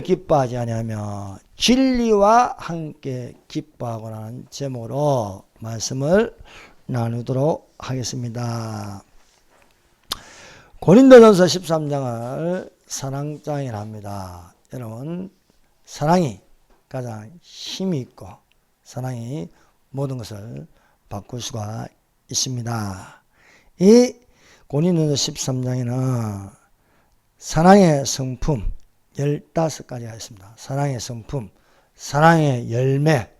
기뻐하지 아니하며 진리와 함께 기뻐하고라는 제목으로 말씀을 나누도록 하겠습니다. 고린도전서 13장을 사랑장이라 합니다. 여러분, 사랑이 가장 힘이 있고 사랑이 모든 것을 바꿀 수가 있습니다. 이 고린도전서 13장에는 사랑의 성품 15가지가 있습니다. 사랑의 성품, 사랑의 열매,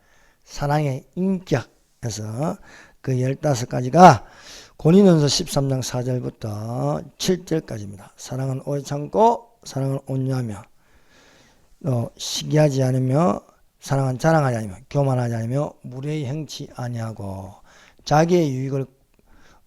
사랑의 인격에서 그 15가지가 고린도전서 13장 4절부터 7절까지입니다. 사랑은 오래 참고, 사랑은 온유하며, 시기하지 않으며, 사랑은 자랑하지 않으며, 교만하지 않으며, 무례히 행치 아니하고, 자기의 유익을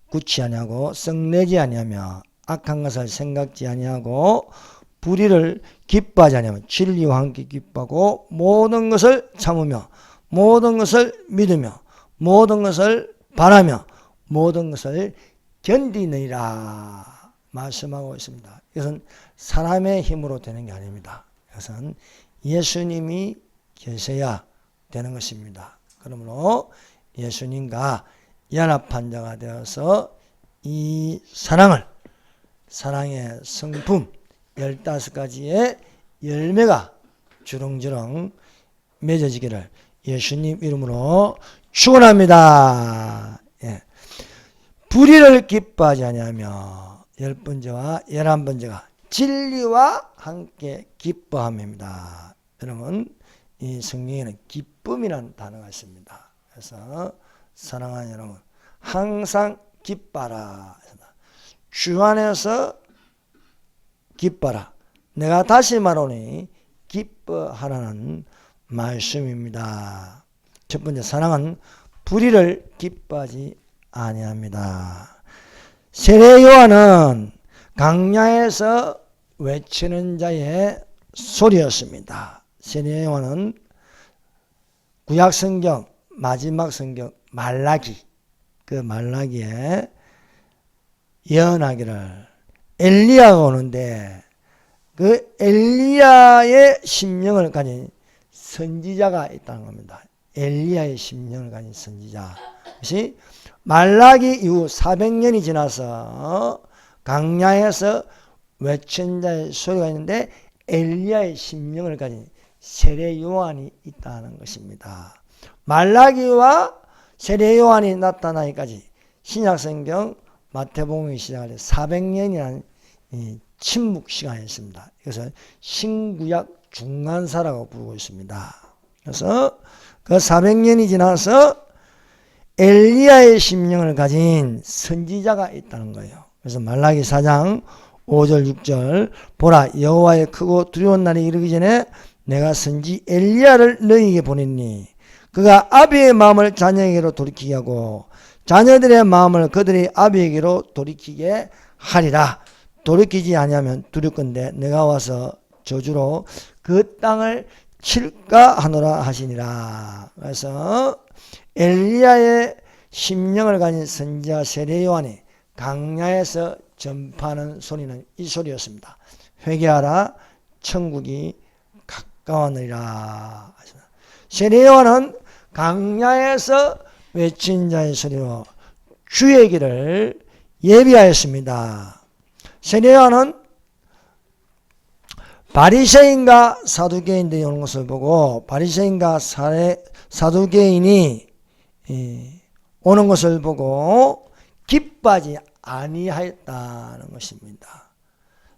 굳이 아니하고, 썩내지 아니하며, 악한 것을 생각지 아니하고, 불의를 기뻐하지 아니하며, 진리와 함께 기뻐하고, 모든 것을 참으며, 모든 것을 믿으며, 모든 것을 바라며, 모든 것을 견디느니라 말씀하고 있습니다. 이것은 사람의 힘으로 되는 게 아닙니다. 이것은 예수님이 계셔야 되는 것입니다. 그러므로 예수님과 연합한 자가 되어서 이 사랑의 성품 15가지의 열매가 주렁주렁 맺어지기를 예수님 이름으로 축원합니다. 예. 불의를 기뻐하지 아니하며 10번째와 11번째가 진리와 함께 기뻐함입니다. 여러분, 이 성경에는 기쁨이라는 단어가 있습니다. 그래서 사랑하는 여러분, 항상 기뻐라. 주 안에서 기뻐라. 내가 다시 말하니 기뻐하라는 말씀입니다. 첫 번째, 사랑은 불의를 기뻐하지 아니합니다. 세례 요한은 강야에서 외치는 자의 소리였습니다. 세례 요한은 구약성경 마지막 성경 말라기, 그 말라기에 예언하기를 엘리야가 오는데 그 엘리야의 심령을 가진 선지자가 있다는 겁니다. 엘리야의 심령을 가진 선지자. 그것이 말라기 이후 400년이 지나서 강야에서 외친 자의 소리가 있는데 엘리야의 심령을 가진 세례 요한이 있다는 것입니다. 말라기와 세례 요한이 나타나기까지 신약성경 마태복음이 시작할 때 400년이라는 침묵 시간이 있습니다. 이것을 신구약 중간사라고 부르고 있습니다. 그래서 그 400년이 지나서 엘리야의 심령을 가진 선지자가 있다는 거예요. 그래서 말라기 4장 5절 6절 보라, 여호와의 크고 두려운 날이 이르기 전에 내가 선지 엘리야를 너희에게 보냈니. 그가 아비의 마음을 자녀에게로 돌이키게 하고 자녀들의 마음을 그들의 아비에게로 돌이키게 하리라. 돌이키지 아니하면 두렵건대 내가 와서 저주로 그 땅을 칠까 하노라 하시니라. 그래서 엘리야의 심령을 가진 선지자 세례 요한이 강야에서 전파하는 소리는 이 소리였습니다. 회개하라, 천국이 가까웠느니라. 세례 요한은 강야에서 외친 자의 소리로 주의 길을 예비하였습니다. 세례 요한은 바리새인과 사두개인들이 오는 것을 보고 바리새인과 사두개인이 오는 것을 보고 기뻐하지 아니하였다는 것입니다.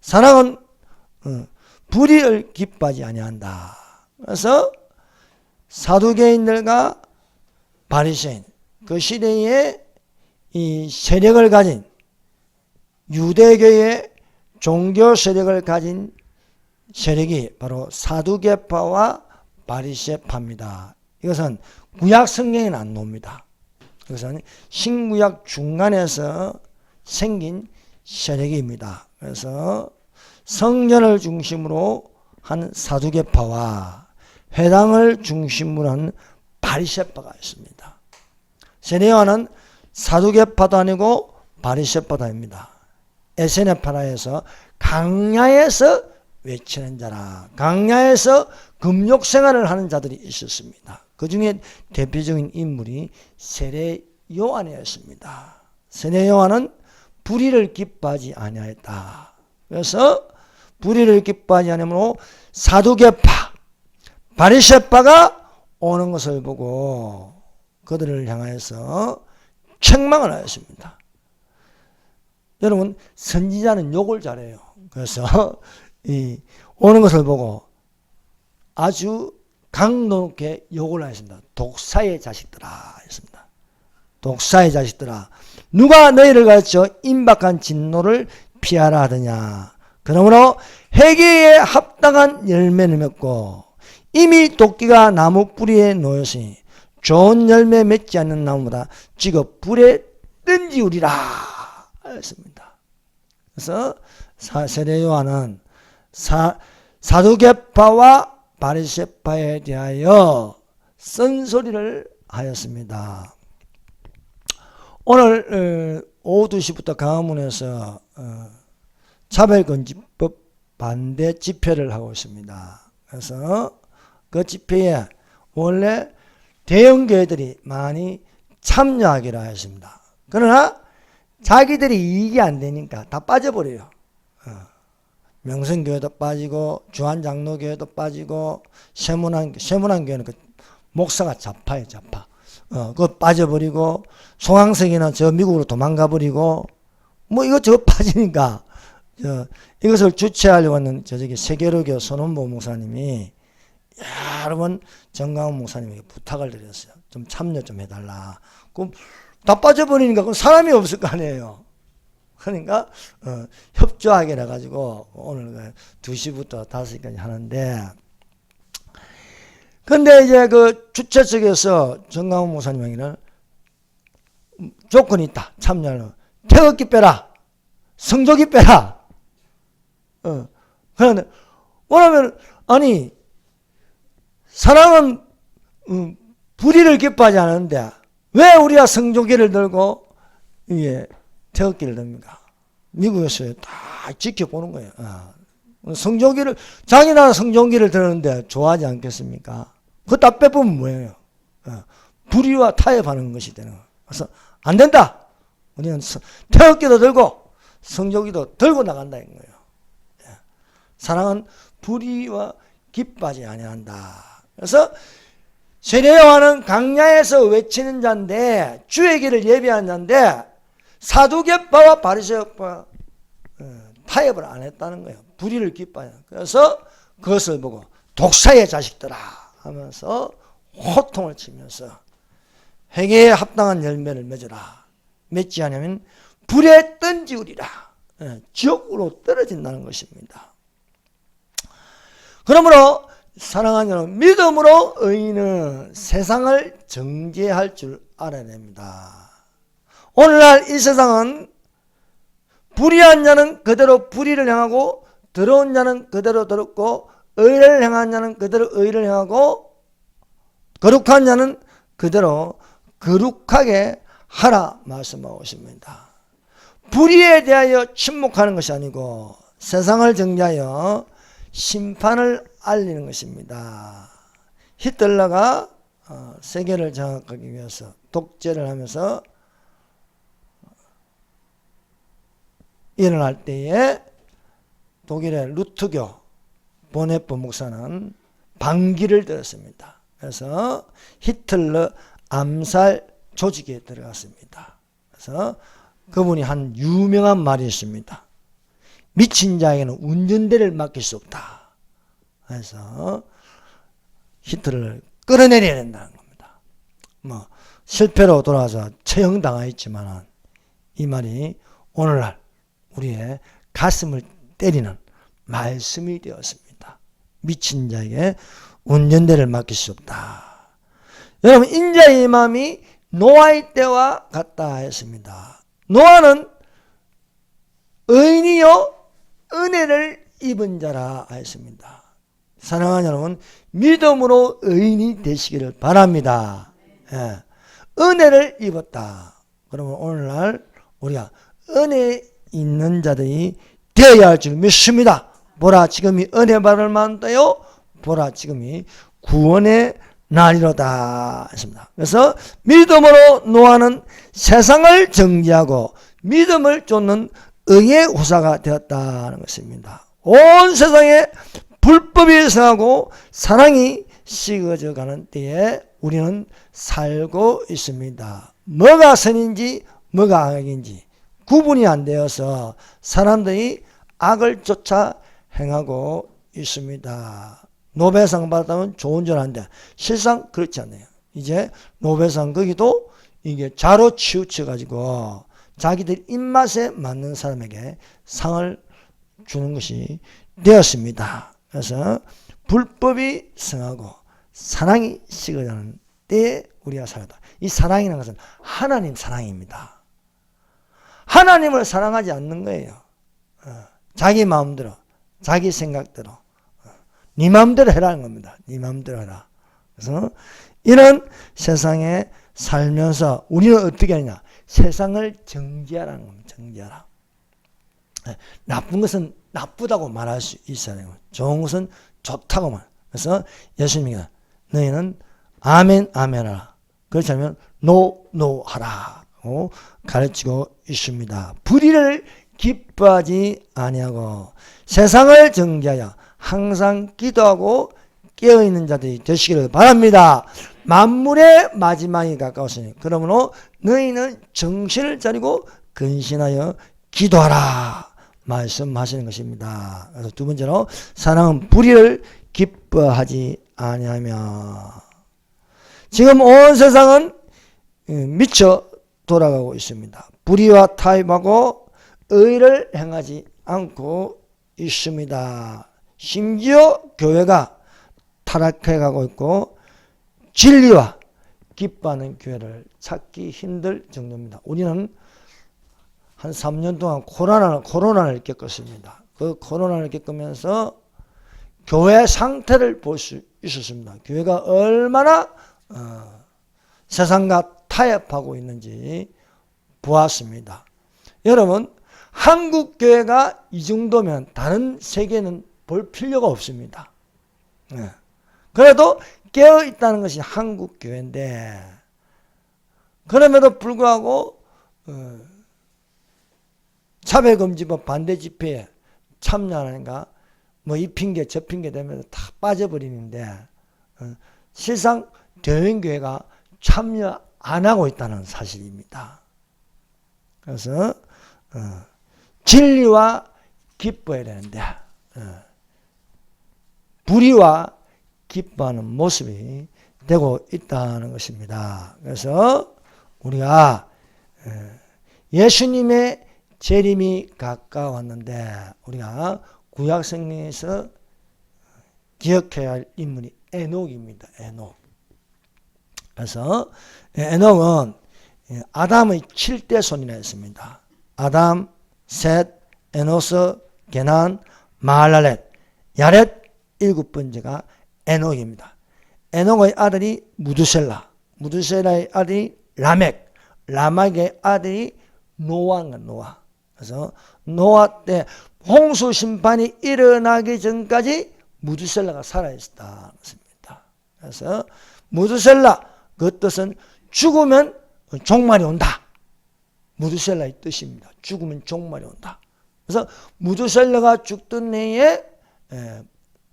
사랑은 불의를 기뻐하지 아니한다. 그래서 사두개인들과 바리새인, 그 시대에 이 세력을 가진 유대교의 종교 세력을 가진 세력이 바로 사두개파와 바리새파입니다. 이것은 구약 성경에는 안 나옵니다. 이것은 신구약 중간에서 생긴 세력입니다. 그래서 성전을 중심으로 한 사두개파와 회당을 중심으로 한 바리새파가 있습니다. 세례 요한은 사두개파도 아니고 바리새파도 아닙니다. 에세네파라에서 강야에서 외치는 자라. 광야에서 금욕 생활을 하는 자들이 있었습니다. 그 중에 대표적인 인물이 세례 요한이었습니다. 세례 요한은 불의를 기뻐하지 아니하였다. 그래서 불의를 기뻐하지 아니하므로 사두개파, 바리새파가 오는 것을 보고 그들을 향하여서 책망을 하였습니다. 여러분, 선지자는 욕을 잘해요. 그래서 오는 것을 보고 아주 강도 높게 욕을 하였습니다. 독사의 자식들아 했습니다. 독사의 자식들아, 누가 너희를 가르쳐 임박한 진노를 피하라 하더냐. 그러므로 회개에 합당한 열매를 맺고 이미 도끼가 나무 뿌리에 놓였으니 좋은 열매 맺지 않는 나무보다 찍어 불에 던지우리라 했습니다. 그래서 세례 요한은 사두개파와 바리새파에 대하여 쓴소리를 하였습니다. 오늘 오후 2시부터 강화문에서 차별금지법 반대 집회를 하고 있습니다. 그래서 그 집회에 원래 대형 교회들이 많이 참여하기로 했습니다. 그러나 자기들이 이익이 안 되니까 다 빠져버려요. 명성교회도 빠지고 주한장로교회도 빠지고 세문안교회는 그 목사가 좌파예요. 좌파. 그거 빠져버리고 송항석이나 저 미국으로 도망가버리고 뭐 이것저것 빠지니까 이것을 주최하려고 하는 저기 세계로교 손원보 목사님이 여러 번 정강훈 목사님에게 부탁을 드렸어요. 좀 참여 좀 해달라. 그럼 다 빠져버리니까 그럼 사람이 없을 거 아니에요. 그러니까 협조하기로 해가지고 오늘 2시부터 5시까지 하는데, 근데 이제 그 주최 측에서 정강훈 목사님에게는 조건이 있다. 참여하는 태극기 빼라, 성조기 빼라. 그런데 뭐라면 아니 사랑은 불의를 기뻐하지 않는데 왜 우리가 성조기를 들고 태극기를 듭니까? 미국에서 다 지켜보는 거예요. 성조기를, 자기 나라 성조기를 드는데 좋아하지 않겠습니까? 그거 다 빼보면 뭐예요? 불의와 타협하는 것이 되는 거예요. 그래서 안 된다. 우리는 태극기도 들고 성조기도 들고 나간다 는 거예요. 사랑은 불의와 기뻐하지 아니한다. 그래서 세례 요한은 강야에서 외치는 자인데, 주의 길을 예비하는 자인데 사두개파와 바리새파 타협을 안 했다는 거예요. 불의를 기뻐하냐. 그래서 그것을 보고 독사의 자식들아 하면서 호통을 치면서 회개에 합당한 열매를 맺어라. 맺지 않으면 불에 던지우리라. 지옥으로 떨어진다는 것입니다. 그러므로 사랑하는 여러분, 믿음으로 의인은 세상을 정죄할 줄 알아야 됩니다. 오늘날 이 세상은 불의한 자는 그대로 불의를 행하고 더러운 자는 그대로 더럽고 의를 행한 자는 그대로 의를 행하고 거룩한 자는 그대로 거룩하게 하라 말씀하고 있습니다. 불의에 대하여 침묵하는 것이 아니고 세상을 정죄하여 심판을 알리는 것입니다. 히틀러가 세계를 장악하기 위해서 독재를 하면서 일어날 때에 독일의 루트교 보네프 목사는 반기를 들었습니다. 그래서 히틀러 암살 조직에 들어갔습니다. 그래서 그분이 한 유명한 말이 있습니다. 미친 자에게는 운전대를 맡길 수 없다. 그래서 히틀러를 끌어내려야 된다는 겁니다. 뭐 실패로 돌아와서 처형당하였지만 이 말이 오늘날 우리의 가슴을 때리는 말씀이 되었습니다. 미친 자에게 운전대를 맡길 수 없다. 여러분, 인자의 마음이 노아의 때와 같다 했습니다. 노아는 의인이요 은혜를 입은 자라 하였습니다. 사랑하는 여러분, 믿음으로 의인이 되시기를 바랍니다. 은혜를 입었다. 그러면 오늘날 우리가 은혜 있는 자들이 되어야 할 줄 믿습니다. 보라 지금이 은혜 받을 만도요. 보라 지금이 구원의 날이로다 했습니다. 그래서 믿음으로 노아는 세상을 정죄하고 믿음을 쫓는 의의 후사가 되었다는 것입니다. 온 세상에 불법이 성하고 사랑이 식어져 가는 때에 우리는 살고 있습니다. 뭐가 선인지 뭐가 악인지 구분이 안 되어서 사람들이 악을 쫓아 행하고 있습니다. 노벨상 받았다면 좋은 줄 아는데 실상 그렇지 않아요. 이제 노벨상 거기도 이게 자로 치우쳐 가지고 자기들 입맛에 맞는 사람에게 상을 주는 것이 되었습니다. 그래서 불법이 성하고 사랑이 식어가는 때에 우리가 살다. 이 사랑이라는 것은 하나님 사랑입니다. 하나님을 사랑하지 않는 거예요. 자기 마음대로, 자기 생각대로, 네 마음대로 해라는 겁니다. 네 마음대로 해라. 그래서 이런 세상에 살면서 우리는 어떻게 하느냐? 세상을 정죄하라는 겁니다. 정죄하라. 나쁜 것은 나쁘다고 말할 수 있어요. 좋은 것은 좋다고 말. 그래서 예수님이 너희는 아멘 아멘하라. 그렇지 않으면 노 하라고 가르치고 있습니다. 불의를 기뻐하지 아니하고 세상을 정죄하여 항상 기도하고 깨어있는 자들이 되시기를 바랍니다. 만물의 마지막이 가까웠으니 그러므로 너희는 정신을 차리고 근신하여 기도하라 말씀하시는 것입니다. 그래서 두 번째로 사랑은 불의를 기뻐하지 아니하며 지금 온 세상은 미쳐 돌아가고 있습니다. 불의와 타협하고 의를 행하지 않고 있습니다. 심지어 교회가 타락해가고 있고 진리와 기뻐하는 교회를 찾기 힘들 정도입니다. 우리는 한 3년 동안 코로나를 겪었습니다. 그 코로나를 겪으면서 교회 상태를 볼 수 있었습니다. 교회가 얼마나 세상과 타협하고 있는지 보았습니다. 여러분, 한국 교회가 이 정도면 다른 세계는 볼 필요가 없습니다. 그래도 깨어있다는 것이 한국 교회인데 그럼에도 불구하고 차별금지법 반대 집회에 참여하는가 뭐 이 핑계 저 핑계 되면서 다 빠져버리는데 실상 대형교회가 참여 안 하고 있다는 사실입니다. 그래서 진리와 기뻐해야 되는데 불의와 기뻐하는 모습이 되고 있다는 것입니다. 그래서 우리가 예수님의 재림이 가까웠는데 우리가 구약 성경에서 기억해야 할 인물이 에녹입니다. 에녹. 그래서 에녹은 아담의 7대 손이라 했습니다. 아담, 셋, 에노스, 게난, 마할랄렛, 야렛 7번째가 에녹입니다. 에녹의 아들이 무드셀라, 무드셀라의 아들이 라멕, 라멕의 아들이 노아인가 노아. 그래서 노아 때 홍수 심판이 일어나기 전까지 무드셀라가 살아있었다. 그래서 무드셀라 그 뜻은 죽으면 종말이 온다. 무드셀라의 뜻입니다. 죽으면 종말이 온다. 그래서 무드셀라가 죽던 해에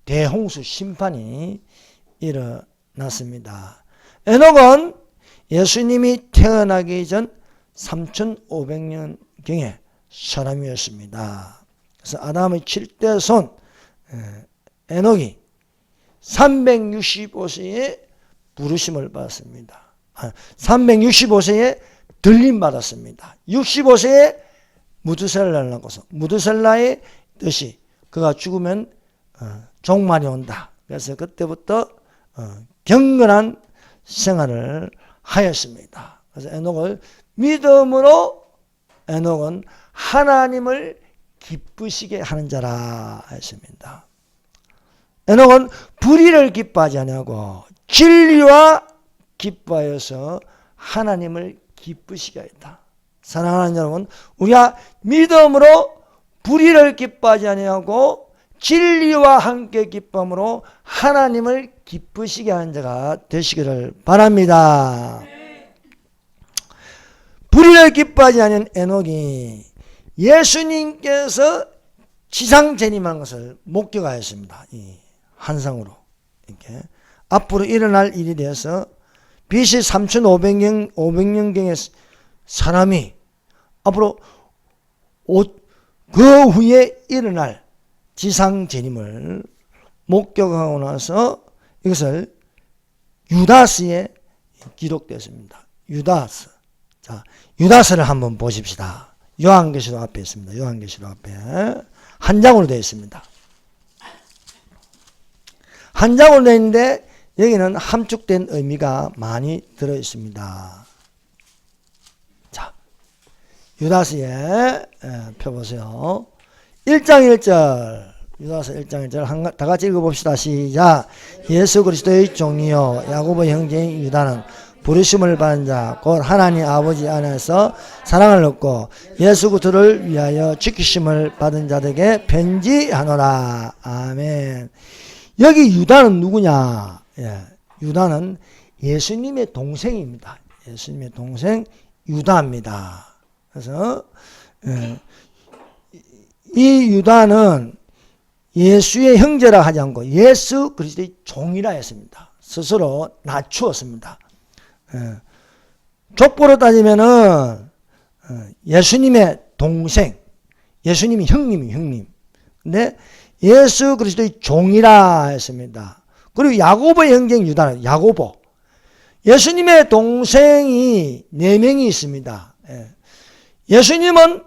대홍수 심판이 일어났습니다. 에녹은 예수님이 태어나기 전 3500년경의 사람이었습니다. 그래서 아담의 7대 손 에녹이 365세에 부르심을 받았습니다. 365세에 들림 받았습니다. 65세에 무드셀라를 낳고서 무드셀라의 뜻이 그가 죽으면 종말이 온다. 그래서 그때부터 경건한 생활을 하였습니다. 그래서 에녹을 믿음으로 에녹은 하나님을 기쁘시게 하는 자라 했습니다. 에녹은 불의를 기뻐하지 아니하고 진리와 기뻐하여서 하나님을 기쁘시게 했다. 사랑하는 여러분, 우리가 믿음으로 불의를 기뻐하지 아니하고 진리와 함께 기쁨으로 하나님을 기쁘시게 하는 자가 되시기를 바랍니다. 불의를 기뻐하지 않은 에녹이 예수님께서 지상 재림한 것을 목격하였습니다. 이 환상으로 이렇게 앞으로 일어날 일에 대해서 BC 3500년경의 사람이 앞으로 그 후에 일어날 지상 재림을 목격하고 나서 이것을 유다서에 기록되었습니다. 유다서. 자, 유다서를 한번 보십시다. 요한계시록 앞에 있습니다. 요한계시록 앞에 한 장으로 되어 있습니다. 한 장으로 되어 있는데 여기는 함축된 의미가 많이 들어 있습니다. 자, 유다서에 펴보세요. 1장 1절, 유다서 1장 1절 다 같이 읽어봅시다. 시작. 예수 그리스도의 종이요 야고보의 형제인 유다는 부르심을 받은 자 곧 하나님 아버지 안에서 사랑을 얻고 예수 그리스도를 위하여 지키심을 받은 자들에게 편지하노라. 아멘. 여기 유다는 누구냐? 유다는 예수님의 동생입니다. 예수님의 동생 유다입니다. 그래서 이 유다는 예수의 형제라 하지 않고 예수 그리스도의 종이라 했습니다. 스스로 낮추었습니다. 족보로 따지면은 예수님의 동생, 예수님이 형님. 근데 예수 그리스도의 종이라 했습니다. 그리고 야고보의 형제인 유다는 야고보. 예수님의 동생이 4명이 있습니다. 예수님은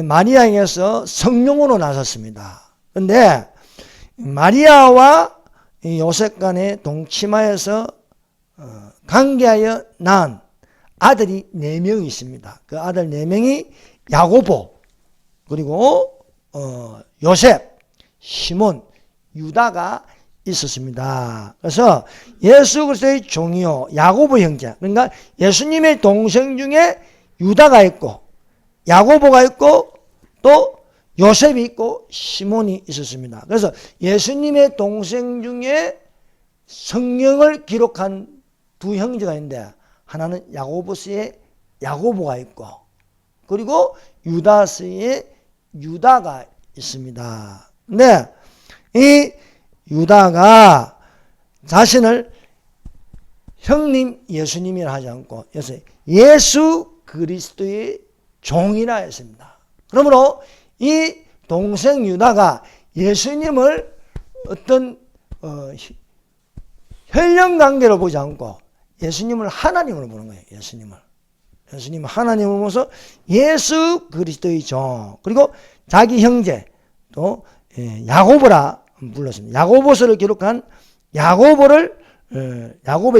마리아에게서 성령으로 나섰습니다. 그런데 마리아와 요셉 간의 동치마에서 관계하여 낳은 아들이 4명이 있습니다. 그 아들 4명이 야고보, 그리고 요셉, 시몬, 유다가 있었습니다. 그래서 예수 그리스도의 종이요 야고보 형제, 그러니까 예수님의 동생 중에 유다가 있고 야고보가 있고 또 요셉이 있고 시몬이 있었습니다. 그래서 예수님의 동생 중에 성령을 기록한 2 형제가 있는데 하나는 야고보서에 야고보가 있고 그리고 유다서에 유다가 있습니다. 근데 이 유다가 자신을 형님 예수님이라 하지 않고 예수 그리스도의 종이라 했습니다. 그러므로 이 동생 유다가 예수님을 어떤 혈연 관계로 보지 않고 예수님을 하나님으로 보는 거예요. 예수님을 하나님으로 보면서 예수 그리스도의 종, 그리고 자기 형제 또 야고보라 불렀습니다. 야고보서를 기록한 야고보의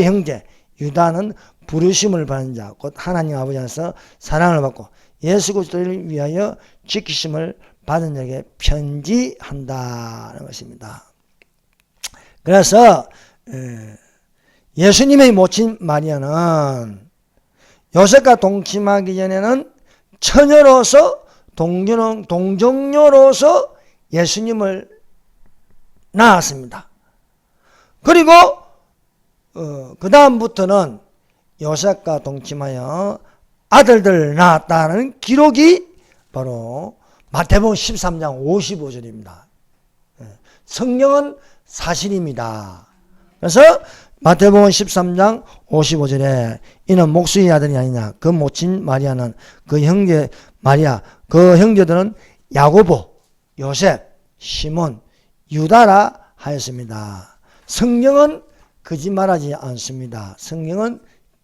형제 유다는 부르심을 받은 자, 곧 하나님 아버지 안에서 사랑을 받고 예수 그리스도를 위하여 지키심을 받은 자에게 편지한다는 것입니다. 그래서 예수님의 모친 마리아는 요셉과 동침하기 전에는 처녀로서 동정녀로서 예수님을 낳았습니다. 그리고 그 다음부터는 요셉과 동침하여 아들들을 낳았다는 기록이 바로 마태복음 13장 55절입니다. 성경은 사실입니다. 그래서 마태복음 13장 55절에 이는 목수의 아들이 아니냐, 그 모친 마리아는 그 형제 마리아, 그 형제들은 야고보, 요셉, 시몬, 유다라 하였습니다. 성경은 거짓말하지 않습니다. 성경은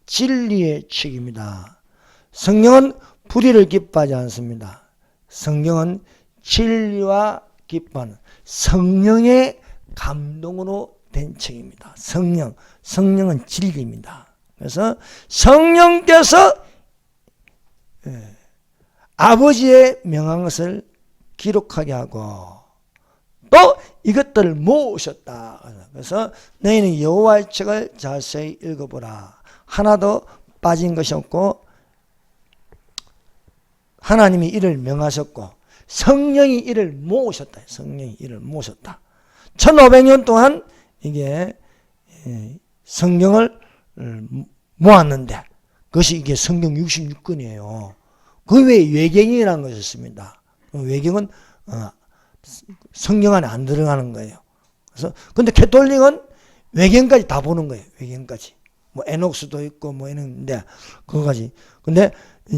진리의 책입니다. 성경은 불의를 기뻐하지 않습니다. 성경은 진리와 기뻐하는 성령의 감동으로 된 책입니다. 성령은 진리입니다. 그래서 성령께서 아버지의 명한 것을 기록하게 하고 또 이것들을 모으셨다. 그래서 너희는 여호와의 책을 자세히 읽어보라. 하나도 빠진 것이 없고 하나님이 이를 명하셨고 성령이 이를 모으셨다. 성령이 이를 모으셨다. 1500년 동안 이게 성경을 모았는데 그것이 이게 성경 66권이에요. 그 외에 외경이라는 것이 있습니다. 외경은 성경 안에 안 들어가는 거예요. 그래서 근데 캐톨릭은 외경까지 다 보는 거예요. 외경까지. 뭐 에녹스도 있고 뭐 이런데 그거까지. 근데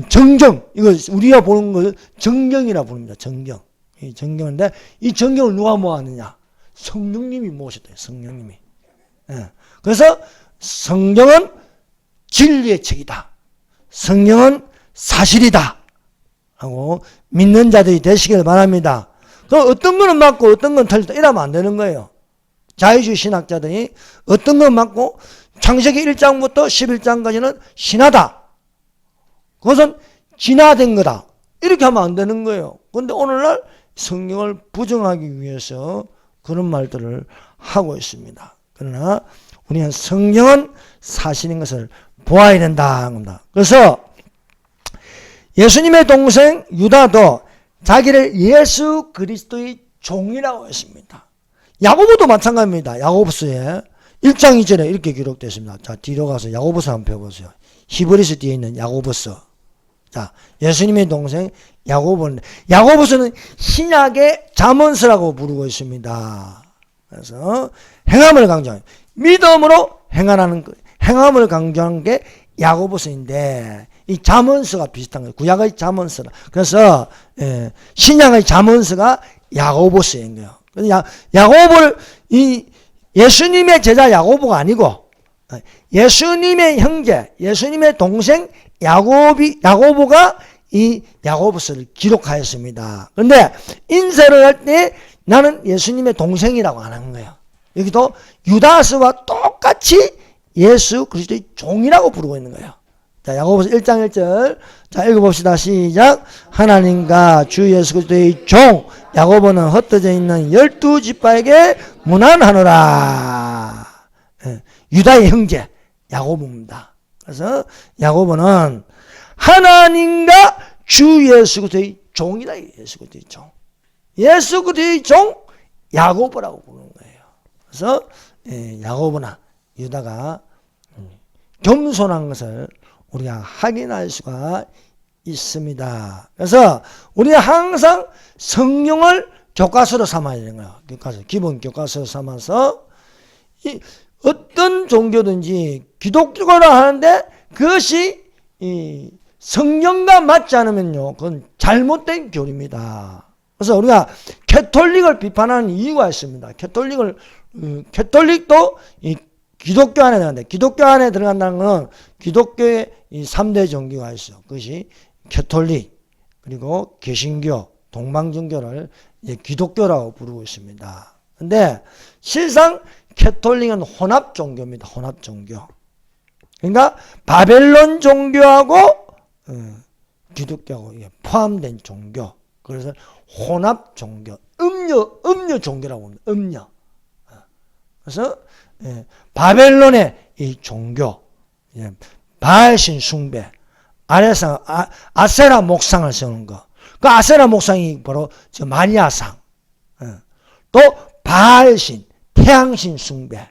정경 이거 우리가 보는 것을 정경이라 부릅니다. 정경. 이 정경인데 이 정경을 누가 모았느냐? 성령님이 모으셨대요. 성령님이. 예. 그래서 성경은 진리의 책이다. 성경은 사실이다. 하고 믿는 자들이 되시길 바랍니다. 그 어떤 거는 맞고 어떤 건 틀리다 이러면 안 되는 거예요. 자유주의 신학자들이 어떤 건 맞고 창세기 1장부터 11장까지는 신하다. 그것은 진화된 거다. 이렇게 하면 안 되는 거예요. 그런데 오늘날 성경을 부정하기 위해서 그런 말들을 하고 있습니다. 그러나 우리는 성경은 사실인 것을 보아야 된다. 그래서 예수님의 동생 유다도 자기를 예수 그리스도의 종이라고 했습니다. 야고보도 마찬가지입니다. 야고보서에 1장 2절에 이렇게 기록되어 있습니다. 자, 뒤로 가서 야고보서 한번 펴보세요. 히브리서 뒤에 있는 야고보서. 자, 예수님의 동생 야고보서는 신약의 잠언서라고 부르고 있습니다. 그래서 행함을 강조해요. 믿음으로 행함을 강조하는 게 야고보서인데 이 잠언서가 비슷한 거예요. 구약의 잠언서라. 그래서 신약의 잠언서가 야고보서인 거예요. 야고보를 이 예수님의 제자 야고보가 아니고 예수님의 형제, 예수님의 동생 야고보가 이 야고보서를 기록하였습니다. 그런데 인쇄를 할 때 나는 예수님의 동생이라고 안 한 거예요. 여기도 유다서와 똑같이 예수 그리스도의 종이라고 부르고 있는 거예요. 자, 야고보서 1장 1절. 자, 읽어봅시다. 시작. 하나님과 주 예수 그리스도의 종 야고보는 흩어져 있는 12지파에게 문안하노라. 유다의 형제 야고보입니다. 그래서 야고보는 하나님과 주 예수 그리스도의 종이다. 예수 그리스도의 종. 예수 그리스도의 종 야고보라고 부르는 거예요. 그래서 야고보나 유다가 겸손한 것을 우리가 확인할 수가 있습니다. 그래서 우리가 항상 성경을 교과서로 삼아야 되는 거예요. 교과서, 기본 교과서로 삼아서 어떤 종교든지 기독교라 하는데 그것이 성경과 맞지 않으면요, 그건 잘못된 교리입니다. 그래서 우리가 캐톨릭을 비판하는 이유가 있습니다. 캐톨릭도 기독교 안에 들어간다. 기독교 안에 들어간다는 것은 기독교의 이 3대 종교가 있어요. 그것이 캐톨릭, 그리고 개신교, 동방종교를 기독교라고 부르고 있습니다. 근데 실상 캐톨릭은 혼합 종교입니다. 혼합 종교. 그러니까 바벨론 종교하고 기독교하고 포함된 종교. 그래서 혼합 종교, 음료 종교라고 합니다. 음료. 그래서 바벨론의 이 종교, 바알신 숭배, 아세라 목상을 세우는 거. 그 아세라 목상이 바로 저 마리아상. 또 바알신, 태양신 숭배.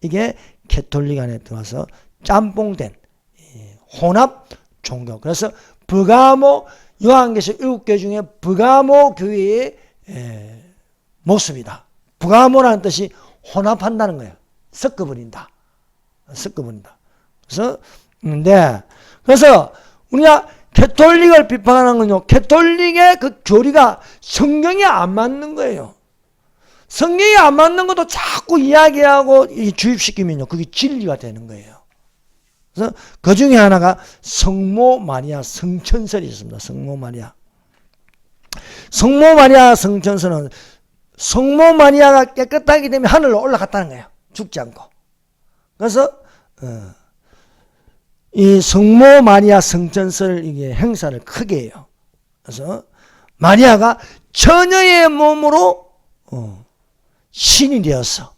이게 캐톨릭 안에 들어와서 짬뽕된 혼합 종교. 그래서 버가모 요한계시록 7개 중에 버가모 교회의 모습이다. 버가모라는 뜻이 혼합한다는 거예요. 섞어버린다. 섞어버린다. 그래서 우리가 캐톨릭을 비판하는 건요, 캐톨릭의 그 교리가 성경에 안 맞는 거예요. 성경에 안 맞는 것도 자꾸 이야기하고 주입시키면요, 그게 진리가 되는 거예요. 그래서 그 중에 하나가 성모 마리아 성천설이 있습니다. 성모 마리아. 성모 마리아 성천설은 성모 마리아가 깨끗하게 되면 하늘로 올라갔다는 거예요. 죽지 않고. 그래서 이 성모 마리아 성천설 이게 행사를 크게 해요. 그래서 마리아가 처녀의 몸으로 신이 되어서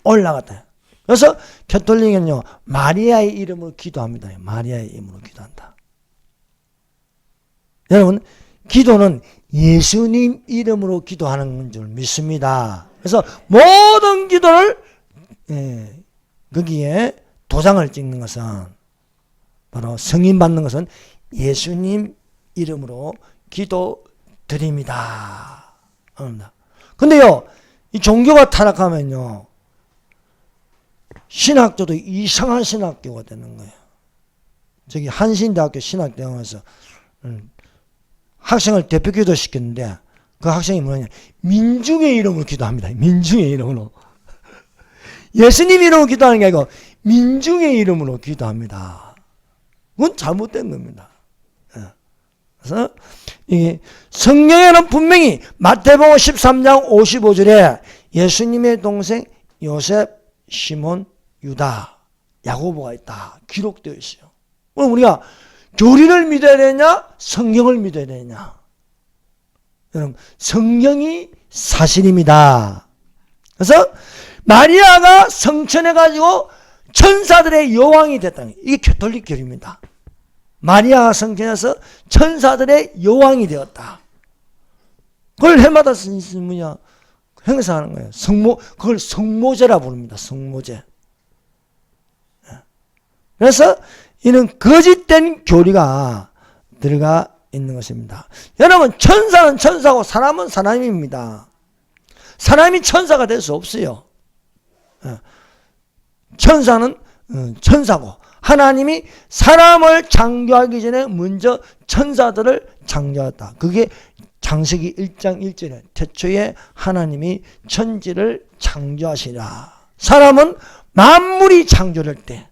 올라갔다. 그래서 캐톨릭은요, 마리아의 이름으로 기도합니다. 마리아의 이름으로 기도한다. 여러분, 기도는 예수님 이름으로 기도하는 줄 믿습니다. 그래서 모든 기도를 거기에 도장을 찍는 것은 바로 승인 받는 것은 예수님 이름으로 기도드립니다. 근데요, 이 종교가 타락하면요, 신학교도 이상한 신학교가 되는 거예요. 저기 한신대학교 신학대학원에서 학생을 대표 기도 시켰는데 그 학생이 뭐냐, 민중의 이름으로 기도합니다. 민중의 이름으로. 예수님 이름으로 기도하는 게 아니고 민중의 이름으로 기도합니다. 그건 잘못된 겁니다. 그래서 이게 성경에는 분명히 마태복음 13장 55절에 예수님의 동생 요셉, 시몬, 유다, 야고보가 있다 기록되어 있어요. 그럼 우리가 교리를 믿어야 되냐, 성경을 믿어야 되냐? 여러분, 성경이 사실입니다. 그래서 마리아가 성천해가지고 천사들의 여왕이 됐다는 게 이게 가톨릭 교리입니다. 마리아가 성천해서 천사들의 여왕이 되었다. 그걸 해마다 뭐냐, 행사하는 거예요. 그걸 성모제라 부릅니다. 성모제. 그래서 이는 거짓된 교리가 들어가 있는 것입니다. 여러분, 천사는 천사고 사람은 사람입니다. 사람이 천사가 될 수 없어요. 천사는 천사고 하나님이 사람을 창조하기 전에 먼저 천사들을 창조했다. 그게 창세기 1장 1절에 태초에 하나님이 천지를 창조하시라. 사람은 만물이 창조될 때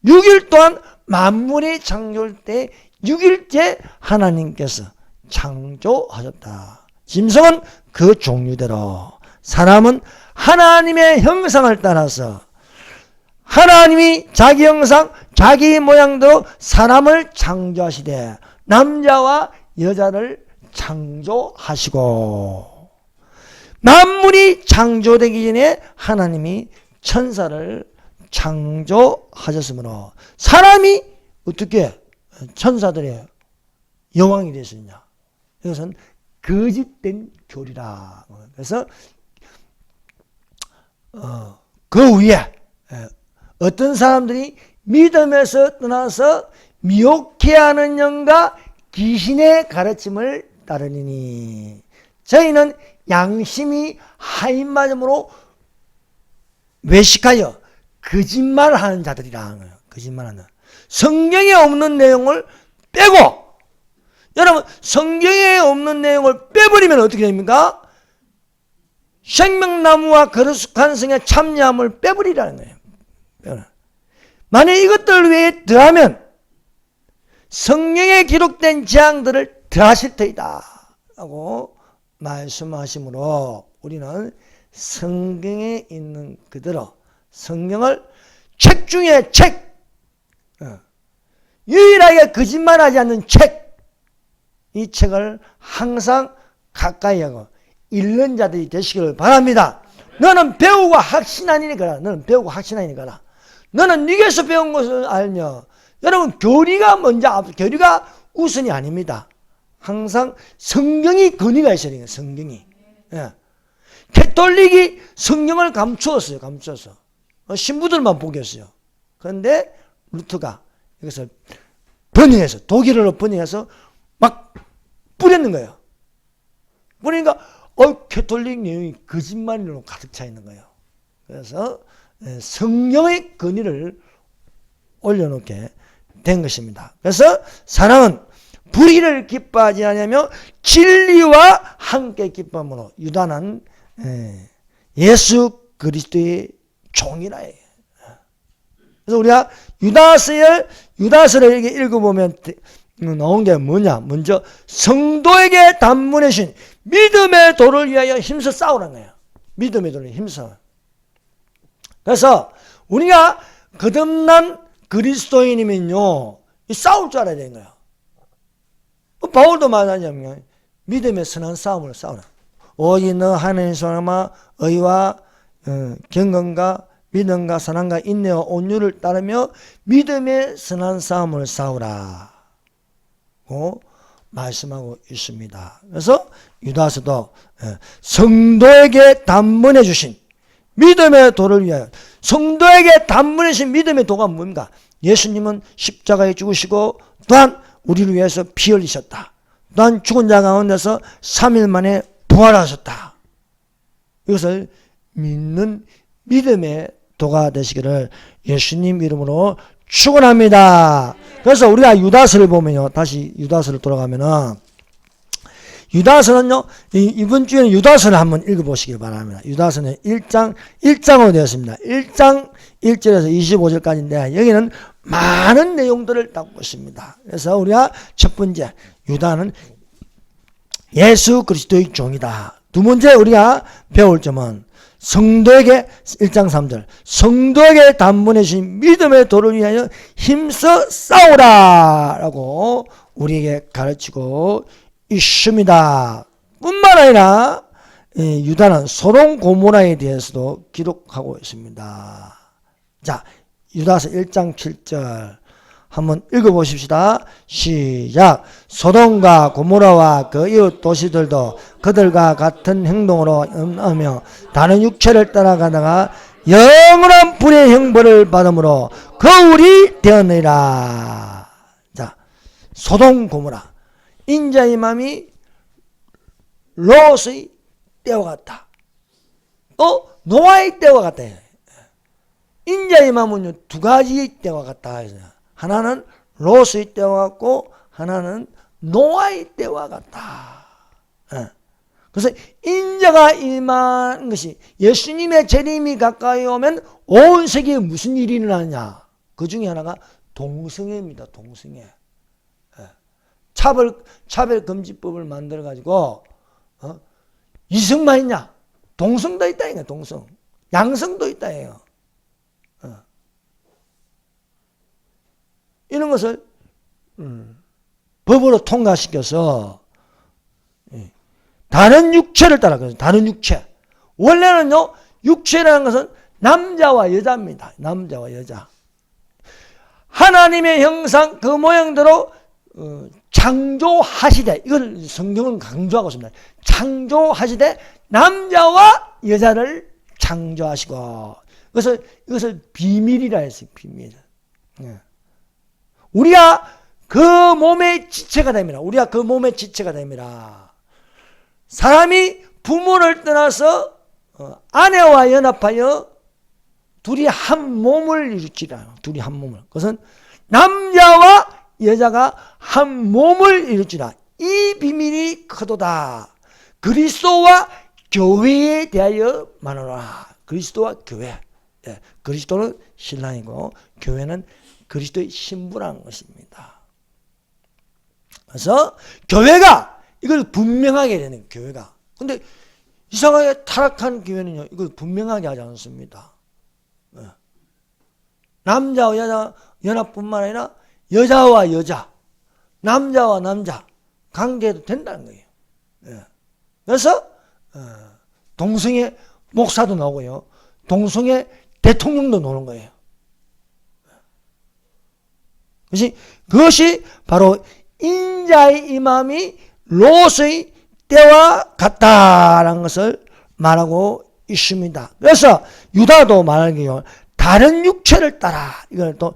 6일 동안 만물이 창조될 때 6일째 하나님께서 창조하셨다. 짐승은 그 종류대로, 사람은 하나님의 형상을 따라서 하나님이 자기 형상, 자기 모양대로 사람을 창조하시되 남자와 여자를 창조하시고, 만물이 창조되기 전에 하나님이 천사를 창조하셨으므로 사람이 어떻게 천사들의 여왕이 됐느냐? 이것은 거짓된 교리라. 그래서 그 위에 어떤 사람들이 믿음에서 떠나서 미혹해하는 영과 귀신의 가르침을 따르니 저희는 양심이 하인마음으로 외식하여 거짓말하는 자들이라. 거짓말하는, 성경에 없는 내용을 빼고, 여러분 성경에 없는 내용을 빼버리면 어떻게 됩니까? 생명나무와 거룩한 성의 참여함을 빼버리라는 거예요. 만약 이것들 외에 더하면 성경에 기록된 재앙들을 더하실 터이다 라고 말씀하시므로 우리는 성경에 있는 그대로 성경을 책 중에 책, 유일하게 거짓말하지 않는 책, 이 책을 항상 가까이 하고 읽는 자들이 되시기를 바랍니다. 너는 배우고 확신하니 가라. 너는 배우고 확신하니 가라. 너는 네게서 배운 것을 알며, 여러분 교리가 먼저, 교리가 우선이 아닙니다. 항상 성경이 근위가 있어야 돼요. 성경이. 예. 가톨릭이 성경을 감추었어요. 감추어서 신부들만 보겠어요. 그런데 루터가 이것을 번역해서, 독일어로 번역해서 막 뿌렸는 거예요. 그러니까 가톨릭 내용이 거짓말로 가득 차 있는 거예요. 그래서 성경의 근위를 올려놓게 된 것입니다. 그래서 사랑은 불의를 기뻐하지 않으며 진리와 함께 기쁨으로, 유다는 예수 그리스도의 종이라 해요. 그래서 우리가 유다서를 이렇게 읽어보면 나온 게 뭐냐? 먼저 성도에게 단문해 주신 믿음의 도를 위하여 힘써 싸우라는 거예요. 믿음의 도를 힘써. 그래서 우리가 거듭난 그리스도인이면요, 싸울 줄 알아야 되는 거예요. 바울도 말하자면 믿음의 선한 싸움을 싸우라. 오직 너 하나님 사람아 의와 경건과 믿음과 사랑과 인내와 온유를 따르며 믿음의 선한 싸움을 싸우라. 말씀하고 있습니다. 그래서 유다서도 성도에게 단문해 주신 믿음의 도를 위하여, 성도에게 단문해 주신 믿음의 도가 뭡니까? 예수님은 십자가에 죽으시고 또한 우리를 위해서 피 흘리셨다. 또한 죽은 자 가운데서 3일 만에 부활하셨다. 이것을 믿는 믿음의 도가 되시기를 예수님 이름으로 축원합니다. 그래서 우리가 유다서를 보면요, 다시 유다서를 돌아가면은, 유다서는요, 이번 주에는 유다서를 한번 읽어보시길 바랍니다. 유다서는 1장으로 되어 있습니다. 1장 1절에서 25절까지인데 여기는 많은 내용들을 담고 있습니다. 그래서 우리가 첫 번째, 유다는 예수 그리스도의 종이다. 두 번째 우리가 배울 점은 성도에게, 1장 3절, 성도에게 단문해 주신 믿음의 도를 위하여 힘써 싸우라 라고 우리에게 가르치고 있습니다. 뿐만 아니라 유다는 소돔 고모라에 대해서도 기록하고 있습니다. 자, 유다서 1장 7절 한번 읽어보십시다. 시작. 소돔과 고모라와 그 이웃 도시들도 그들과 같은 행동으로 하며 다른 육체를 따라가다가 영원한 불의 형벌을 받음으로 거울이 되었느니라. 자, 소돔 고모라, 인자의 맘이 롯의 때와 같다. 또 노아의 때와 같다. 인자의 마음은 두 가지의 때와 같다. 하나는 롯의 때와 같고 하나는 노아의 때와 같다. 그래서 인자가 임한 것이, 예수님의 재림이 가까이 오면 온 세계에 무슨 일이 일어나냐? 그 중에 하나가 동성애입니다. 동성애. 차별금지법을 만들어가지고 이성만 있냐? 동성도 있다 이거. 동성, 양성도 있다 해요. 이런 것을 법으로 통과시켜서 다른 육체를 따라, 다른 육체. 원래는요, 육체라는 것은 남자와 여자입니다. 남자와 여자. 하나님의 형상 그 모양대로 창조하시되, 이걸 성경은 강조하고 있습니다. 창조하시되 남자와 여자를 창조하시고, 이것을 비밀이라 했어요. 비밀. 우리가 그 몸의 지체가 됩니다. 우리가 그 몸의 지체가 됩니다. 사람이 부모를 떠나서 아내와 연합하여 둘이 한 몸을 이루지라. 둘이 한 몸을. 그것은 남자와 여자가 한 몸을 이루지라. 이 비밀이 크도다. 그리스도와 교회에 대하여 말하노라. 그리스도와 교회. 그리스도는 신랑이고 교회는 그리스도의 신부라는 것입니다. 그래서 교회가 이걸 분명하게 되는, 교회가. 근데 이상하게 타락한 교회는요, 이걸 분명하게 하지 않습니다. 남자와 여자 연합뿐만 아니라 여자와 여자, 남자와 남자 관계도 된다는 거예요. 그래서 동성애 목사도 나오고요, 동성애 대통령도 나오는 거예요. 그것이 바로 인자의 임함이 롯의 때와 같다라는 것을 말하고 있습니다. 그래서 유다도 말하기요, 다른 육체를 따라, 이걸 또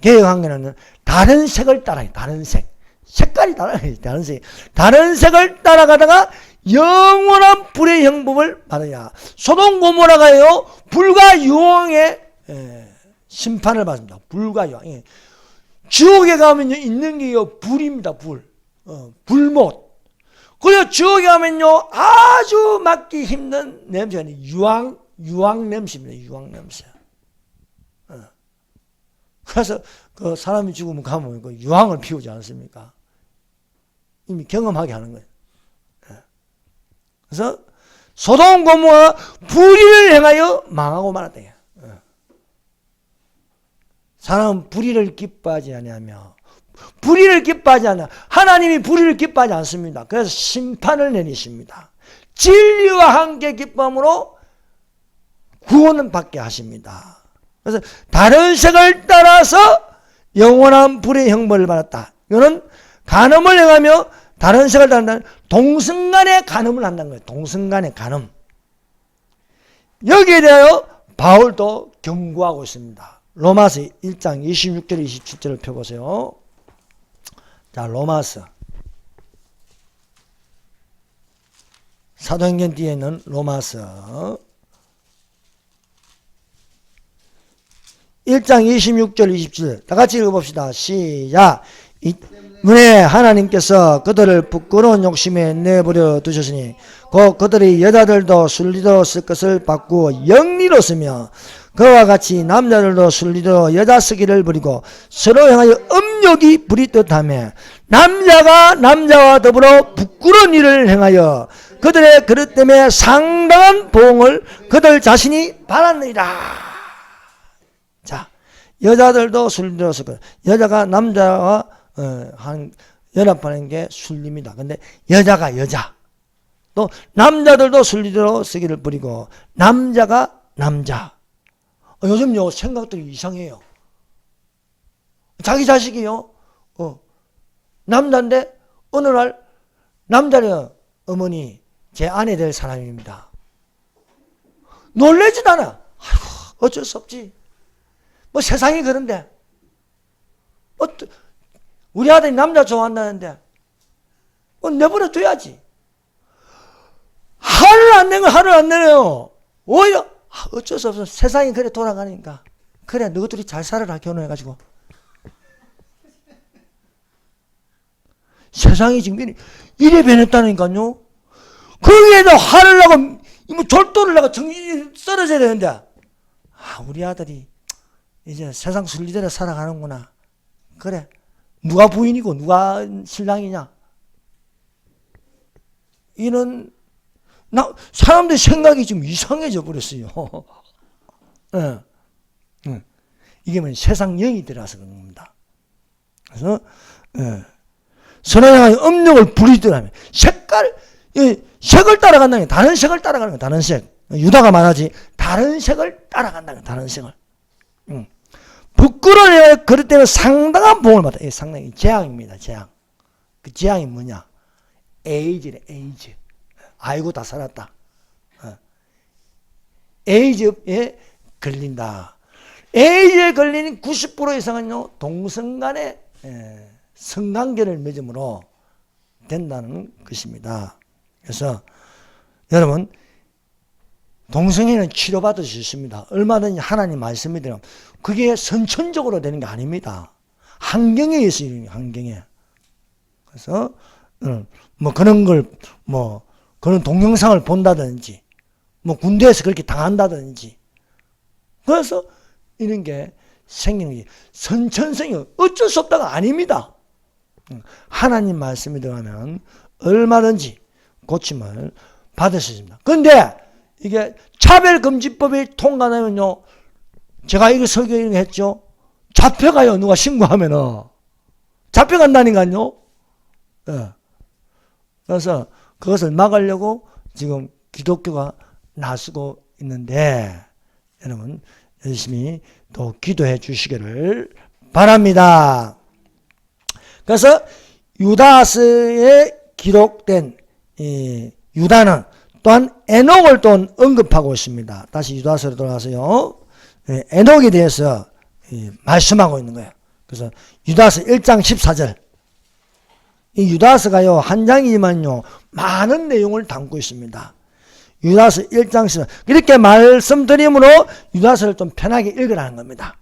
개혁한계는 다른 색을 따라요. 다른 색, 색깔이 달라요. 다른 색, 다른 색을 따라가다가 영원한 불의 형벌을 받아야. 소돔 고모라가요, 불과 유황의 심판을 받습니다. 불과 유황. 지옥에 가면요, 있는 게요, 불입니다. 불. 불못. 그리고 지옥에 가면요, 아주 맡기 힘든 냄새가 유황 냄새입니다. 유황 냄새. 그래서 그 사람이 죽으면 가면 그 유황을 피우지 않습니까? 이미 경험하게 하는 거예요. 그래서 소돔 고모가 불의를 행하여 망하고 말았다. 사람은 불의를 기뻐하지 아니하며, 불의를 기뻐하지 않아. 하나님이 불의를 기뻐하지 않습니다. 그래서 심판을 내리십니다. 진리와 함께 기쁨으로 구원을 받게 하십니다. 그래서 다른 색을 따라서 영원한 불의 형벌을 받았다. 이거는 간음을 행하며 다른 색을 다른다는 동승간에 간음을 한다는 거예요. 동승간에 간음. 여기에 대하여 바울도 경고하고 있습니다. 로마서 1장 26절 27절을 펴보세요. 자, 로마서 사도행전 뒤에 있는 로마서 1장 26절 27절 다 같이 읽어봅시다. 시작. 이문에 하나님께서 그들을 부끄러운 욕심에 내버려 두셨으니 곧 그들이 여자들도 순리대로 쓸 것을 바꾸어 영리로 쓰며 그와 같이 남자들도 순리대로 여자 쓰기를 버리고 서로 향하여 음욕이 부리듯하며 남자가 남자와 더불어 부끄러운 일을 행하여 그들의 그릇 때문에 상당한 보응을 그들 자신이 받았느니라. 자, 여자들도 순리대로 쓸 것. 여자가 남자와 연합하는 게 순리입니다. 근데 여자가 여자. 또 남자들도 순리대로 쓰기를 버리고 남자가 남자. 요즘 요 생각들이 이상해요. 자기 자식이요. 남자인데 어느 날 남자는 어머니 제 아내 될 사람입니다. 놀라진 않아. 아이고, 어쩔 수 없지. 뭐 세상이 그런데 우리 아들이 남자 좋아한다는데 내버려 둬야지. 화를 안 내면 화를 안 내요. 오히려 어쩔 수 없어. 세상이 그래 돌아가니까. 그래 너희들이 잘 살아라 결혼해가지고. 세상이 지금 이래 변했다니까요. 거기에다 화를 내고 졸도를 내고 정신이 쓰러져야 되는데 우리 아들이 이제 세상 순리대로 살아가는구나. 그래 누가 부인이고 누가 신랑이냐. 이런 사람들 생각이 좀 이상해져 버렸어요. 이게 뭐 세상 영이 들어서 그런 겁니다. 그래서 선을 향하여 음욕을 부리더라면 색을 따라간다는 게 다른 색을 따라가는 거예요. 다른 색. 유다가 말하지 다른 색을 따라간다는 거예요. 다른 색을. 부끄러워야 그럴 때는 상당한 보응을 받아. 이게 상당히 재앙입니다. 재앙. 그 재앙이 뭐냐? 에이즈래. 에이즈. 아이고 다 살았다. 에이즈에 걸린다. 에이즈에 걸리는 90% 이상은요 동성간의 성관계를 맺음으로 된다는 것입니다. 그래서 여러분 동성애는 치료받을 수 있습니다. 얼마든지 하나님 말씀이 되면 그게 선천적으로 되는 게 아닙니다. 환경에 의해서 이런 환경에. 그래서 뭐 그런 걸 그런 동영상을 본다든지 군대에서 그렇게 당한다든지 그래서 이런 게 생기는 게 선천성이 어쩔 수 없다가 아닙니다. 하나님 말씀이 들어가면 얼마든지 고침을 받을 수 있습니다. 그런데 이게 차별금지법이 통과되면요 제가 이거 설교 이런 거 했죠. 잡혀가요. 누가 신고하면은 잡혀간다니까요. 그래서 그것을 막으려고 지금 기독교가 나서고 있는데 여러분 열심히 또 기도해 주시기를 바랍니다. 그래서 유다서에 기록된 유다는 또한 에녹을 또 언급하고 있습니다. 다시 유다서로 돌아가서요. 에녹에 대해서 말씀하고 있는 거예요. 그래서 유다서 1장 14절. 이 유다서가요 한 장이지만요 많은 내용을 담고 있습니다. 유다서 1장 14절. 이렇게 말씀드림으로 유다서를 좀 편하게 읽으라는 겁니다.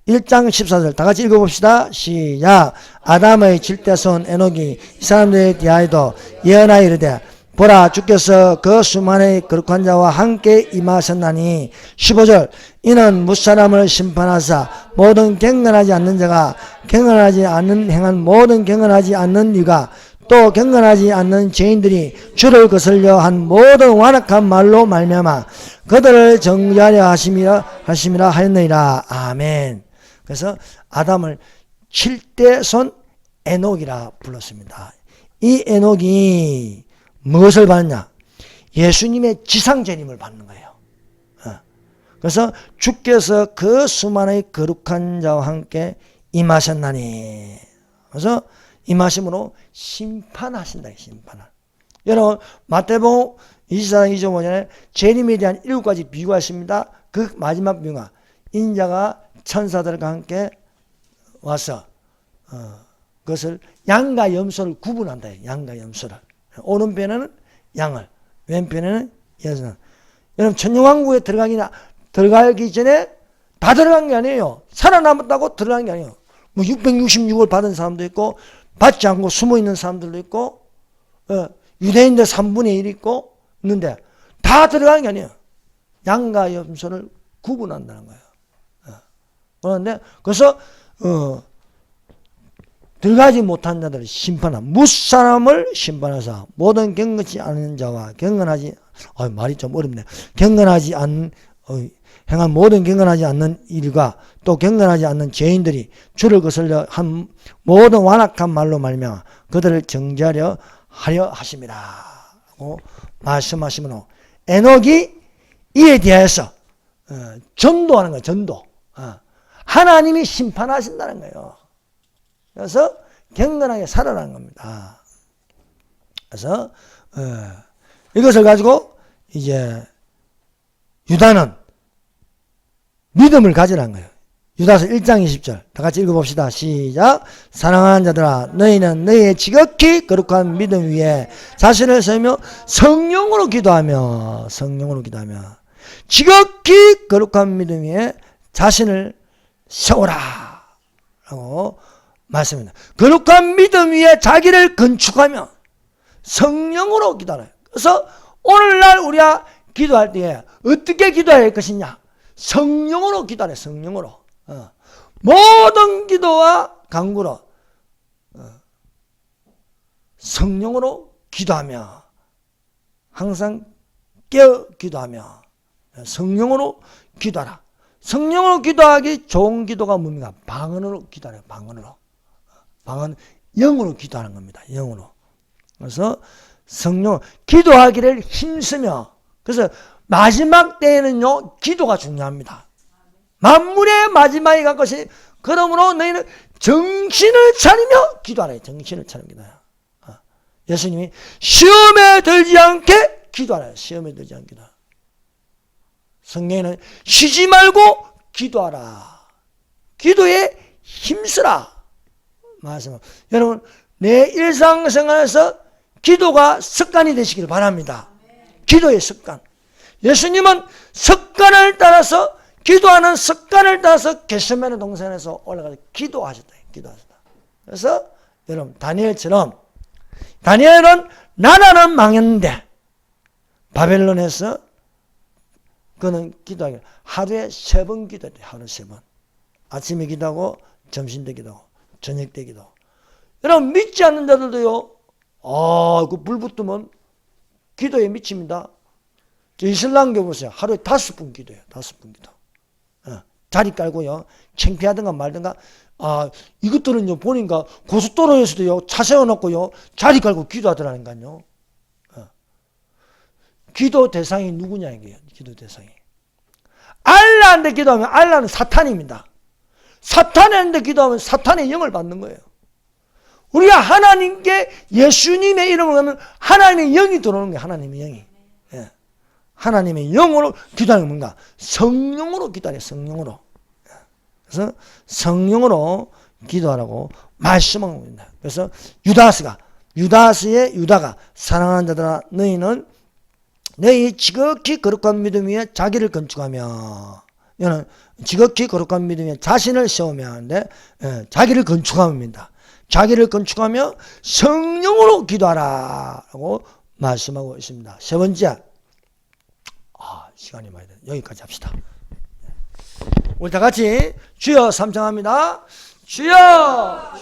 1장 14절 다 같이 읽어봅시다. 시작. 아담의 질대손 에녹이 이 사람들에 대하여도 예언하여 이르되 보라 주께서 그 수만의 거룩한 자와 함께 임하셨나니 15절 이는 무사람을 심판하사 모든 경건하지 않는 자가 경건하지 않는 행한 모든 경건하지 않는 이가 또 경건하지 않는 죄인들이 주를 거슬려 한 모든 완악한 말로 말미암아 그들을 정죄하려 하심이라 하였느니라. 아멘. 그래서 아담을 7대손 에녹이라 불렀습니다. 이 에녹이 무엇을 받느냐? 예수님의 지상재림을 받는 거예요. 그래서 주께서 그 수만의 거룩한 자와 함께 임하셨나니. 그래서 임하심으로 심판하신다. 심판을. 여러분 마태복음 24장 25절에 재림에 대한 7가지 비유가 있습니다. 그 마지막 비유가 인자가 천사들과 함께 와서 그것을 양과 염소를 구분한다. 양과 염소를. 오른편에는 양을, 왼편에는 염소를. 여러분 천년왕국에 들어가기 전에 다 들어간 게 아니에요. 살아남았다고 들어간 게 아니에요. 뭐 666을 받은 사람도 있고 받지 않고 숨어있는 사람들도 있고 유대인들 3분의 1 있고 있는데 다 들어간 게 아니에요. 양과 염소를 구분한다는 거예요. 그런데 그래서 들어가지 못한 자들을 심판하라. 무사람을 심판하사 모든 경건치 않은 자와 경건하지 말이 좀 어렵네. 경건하지 않은 행한 모든 경건하지 않는 일과 또 경건하지 않는 죄인들이 주를 거슬려 한 모든 완악한 말로 말미암아 그들을 정죄하려 하려 하심이라 하고 말씀하시므로 에녹이 이에 대해서 전도하는 거예요. 전도. 하나님이 심판하신다는 거예요. 그래서 경건하게 살아라는 겁니다. 그래서 이것을 가지고 이제 유다는 믿음을 가지라는 거예요. 유다서 1장 20절 다 같이 읽어봅시다. 시작. 사랑하는 자들아 너희는 너희의 지극히 거룩한 믿음 위에 자신을 세우며 성령으로 기도하며 지극히 거룩한 믿음 위에 자신을 세우라 라고 말씀입니다. 거룩한 믿음 위에 자기를 건축하며 성령으로 기도하라. 그래서 오늘날 우리가 기도할 때에 어떻게 기도해야 할 것이냐? 성령으로 기도하래. 성령으로. 모든 기도와 간구로 성령으로 기도하며 항상 깨어 기도하며 성령으로 기도하라. 성령으로 기도하기 좋은 기도가 뭡니까? 방언으로 기도하라. 방언으로. 방언 영으로 기도하는 겁니다. 영으로. 그래서 성령 기도하기를 힘쓰며 그래서 마지막 때에는요 기도가 중요합니다. 만물의 마지막에 갈 것이 그러므로 너희는 정신을 차리며 기도하라. 정신을 차리며 기도하라. 예수님이 시험에 들지 않게 기도하라. 시험에 들지 않게 기도하라. 성경에는 쉬지 말고 기도하라. 기도에 힘쓰라. 말씀. 여러분 내 일상생활에서 기도가 습관이 되시길 바랍니다. 기도의 습관. 예수님은 습관을 따라서 기도하는 습관을 따라서 겟세마네 동산에서 올라가서 기도하셨다. 그래서 여러분 다니엘처럼 다니엘은 나라는 망했는데 바벨론에서 그는 기도하기를 하루에 3번 기도해요. 하루에 3번. 아침에 기도하고 점심 때 기도하고 저녁 때 기도하고. 여러분 믿지 않는 자들도요. 그 불 붙으면 기도에 미칩니다. 저 이슬람교 보세요. 하루에 5번 기도해요. 5번 기도. 자리 깔고요. 창피하든가 말든가. 이것들은요 보니까 고속도로에서도요 차 세워놓고요 자리 깔고 기도하더라니까요. 기도 대상이 누구냐 이게요. 기도 대상이. 알라한테 기도하면 알라는 사탄입니다. 사탄한테 기도하면 사탄의 영을 받는 거예요. 우리가 하나님께 예수님의 이름을 하면 하나님의 영이 들어오는 거예요. 하나님의 영이. 예. 하나님의 영으로 기도하는 건가? 성령으로 기도하래. 성령으로. 그래서 성령으로 기도하라고 말씀하고 있습니다. 그래서 유다가 사랑하는 자들아 너희는 너희 지극히 거룩한 믿음 위에 자기를 건축하며 이는 지극히 거룩한 믿음 위에 자신을 세우며 하는데 자기를 건축합니다. 자기를 건축하며 성령으로 기도하라 라고 말씀하고 있습니다. 세 번째 시간이 많이 돼. 여기까지 합시다. 우리 다 같이 주여 삼창합니다. 주여